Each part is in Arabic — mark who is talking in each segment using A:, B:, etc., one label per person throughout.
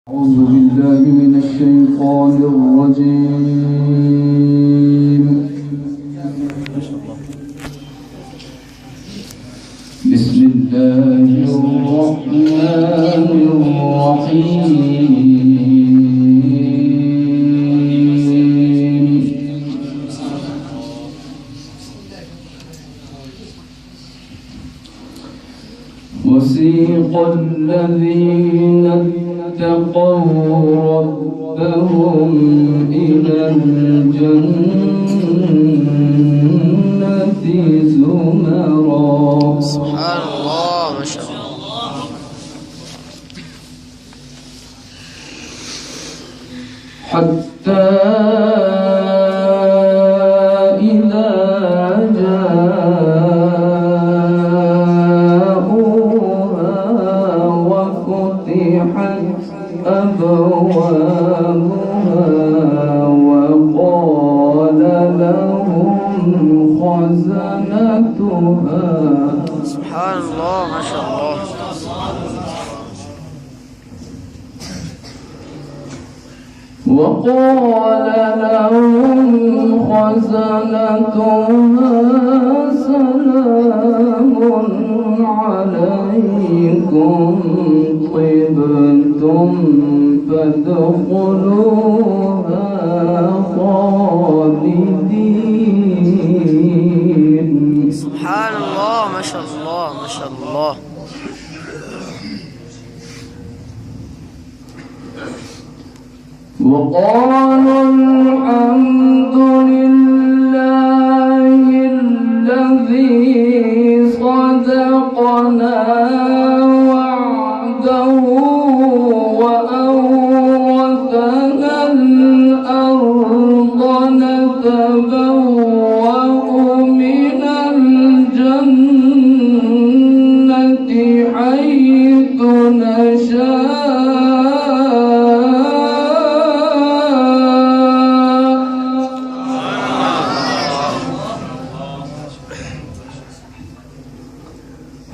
A: أعوذ بالله من الشيطان الرجيم. بسم الله الرحمن الرحيم. وسيق الذين اتقوا ربهم إلى الجنة زمرا.
B: سبحان الله ما شاء الله.
A: حتى إذا جاءوها وفتحت أبوابها وقال لهم خزنتها.
B: سبحان الله ما شاء الله.
A: وقال لهم خزنتها سلام عليكم طبتم فادخلوها خالدين.
B: سبحان الله ما شاء الله ما شاء الله.
A: وقالوا الحمد لله الذي صدقنا وعده وأورثنا الأرض نتبوأ من الجنة حيث نشاء.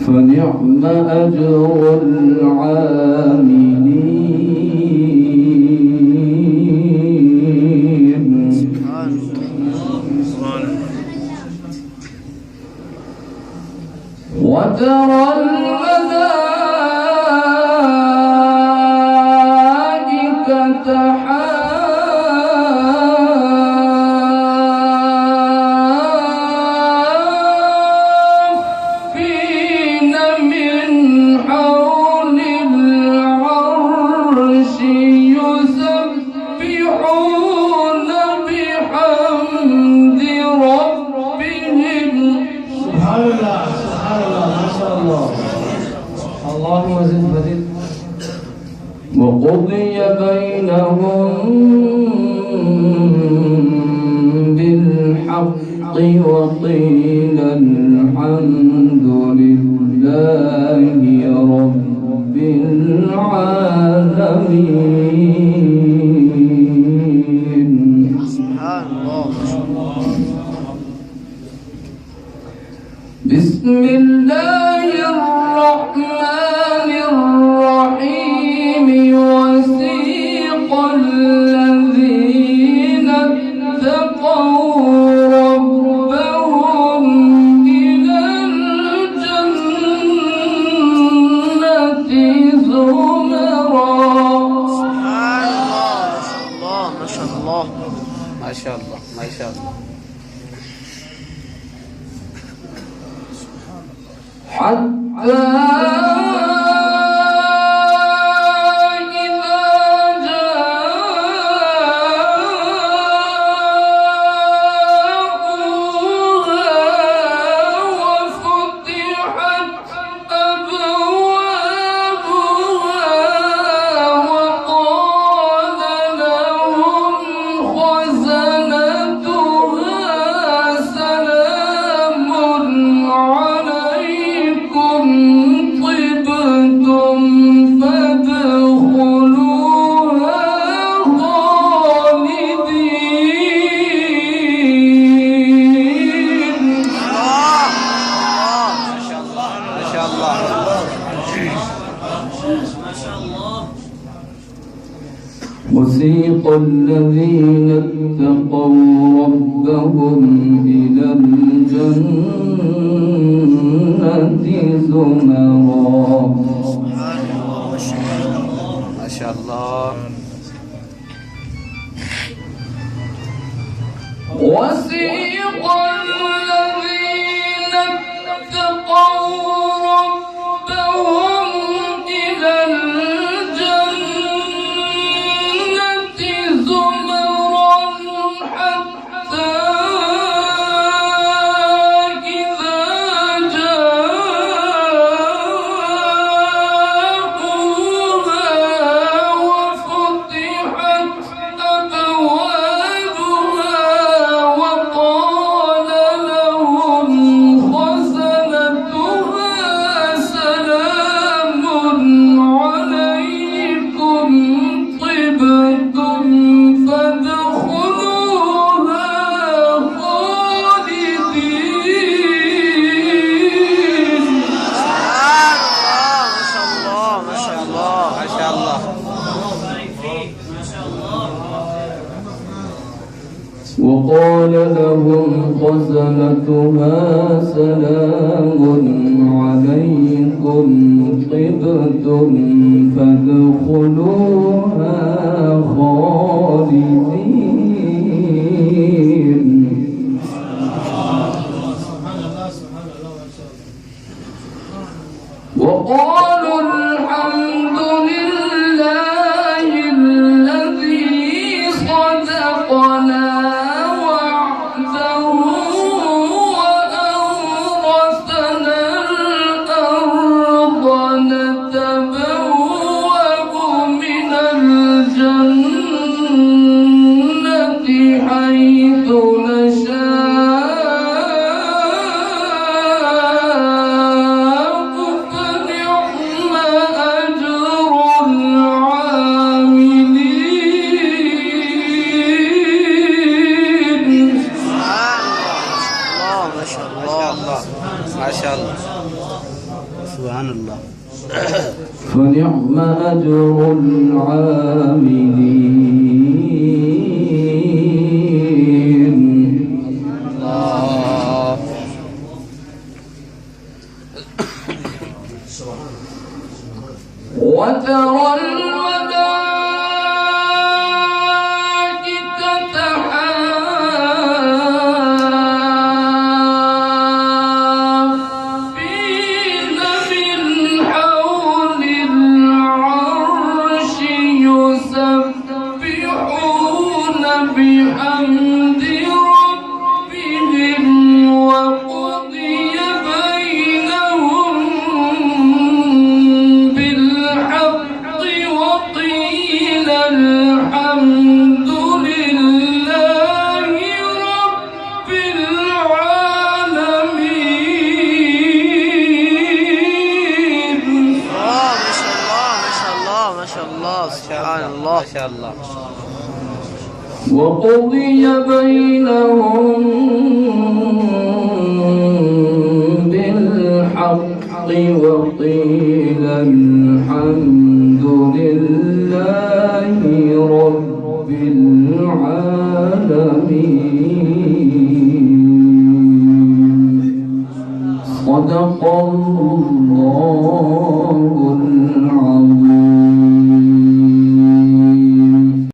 A: فنعم أجر العاملين. وترى الملائكة حافين من حول العرش يسبحون بحمد ربهم.
C: سبحان الله سبحان الله ما شاء الله. اللهم زد وزد.
A: وقضي بينهم بالحق وقيل الحمد لله رب العالمين.
B: سبحان الله ما شاء الله.
A: بسم الله الرحمن الرحيم. وسيق الذين اتقوا ربهم إلى الجنة زمرا.
B: سبحان الله ما شاء الله ما شاء الله ما شاء الله.
A: حتى إذا جاءوها وفتحت أبوابها وقال لهم خزنتها سلام عليكم وسيق الذين اتقوا ربهم إلى الجنة زمرا.
B: ما شاء الله.
A: وسيق الذين اتقوا ربهم إلى الجنة زمرا حتى إذا جاءوها وفتحت أبوابها وقال لهم خزنتها سلام عليكم طبتم فادخلوها خالدين.
B: ما شاء الله. ما شاء الله.
A: وقال لهم خزنتها سلام عليكم طبتم فادخلوها خالدين. وقالوا الحمد لله الذي صدقنا وعده وأورثنا الأرض نتبوأ من الجنة حيث نشاء فنعم أجر العاملين.
B: ما شاء الله. ما شاء الله. سبحان الله.
A: فنعم أجر العاملين.
B: الله.
A: وترى الملائكة حافين من حول العرش يسبحون بحمد ربهم وقضي بينهم بالحق وقيل الحمد لله رب العالمين.
B: ما شاء الله. سبحان الله. ما شاء الله.
A: وقضي بينهم بالحق وقيل الحمد لله رب العالمين. صدق